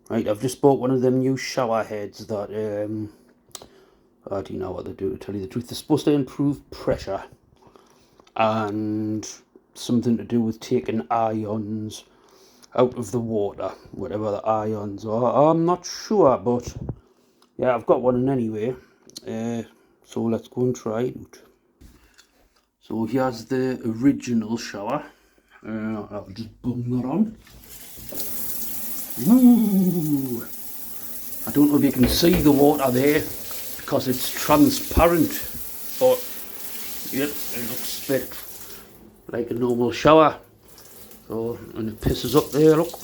Right, I've just bought one of them new shower heads that, I don't know what they do, to tell you the truth. They're supposed to improve pressure and something to do with taking ions out of the water, whatever the ions are. I'm not sure, but yeah, I've got one anyway. So let's go and try it out. So here's the original shower. I'll just bung that on. Ooh! I don't know if you can see the water there because it's transparent, but yep, it looks a bit like a normal shower. So, and it pisses up there, look.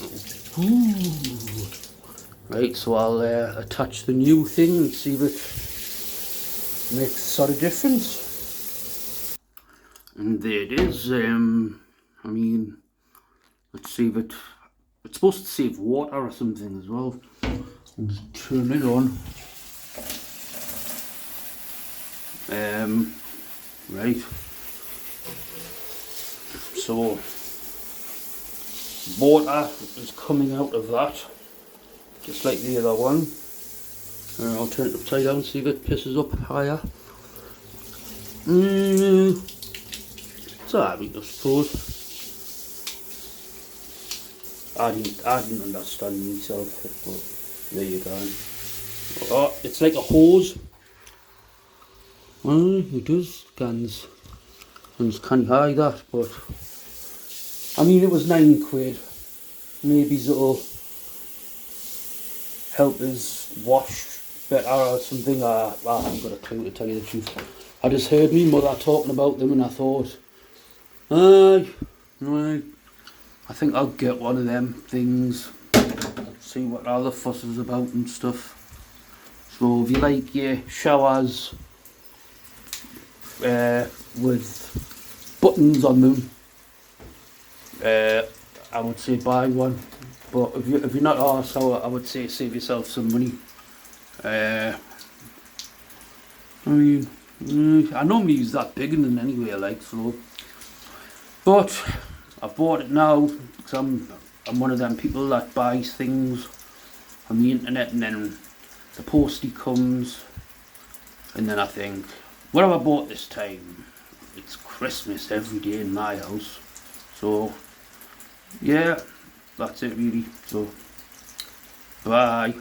Ooh. Right, so I'll attach the new thing and see if it makes a sort of difference. And there it is. I mean, let's see if it's supposed to save water or something as well. I'll just turn it on. Right. So water is coming out of that, just like the other one. And I'll turn it upside down, see if it pisses up higher. It's alright, I suppose. I didn't understand myself, but there you go. Oh, it's like a hose. Well, it does, cans can't hide that, but I mean, it was £9. Maybe it'll help us wash better or something. I haven't got a clue, to tell you the truth. I just heard me mother talking about them and I thought, right, I think I'll get one of them things, see what all the fuss is about and stuff. So if you like your showers with buttons on them, I would say buy one. But if you're not arsed, I would say save yourself some money. I mean, I normally use that big one anyway, like so. But I've bought it now because I'm one of them people that buys things on the internet and then the postie comes and then I think, what have I bought this time? It's Christmas every day in my house. So yeah, that's it really. So bye.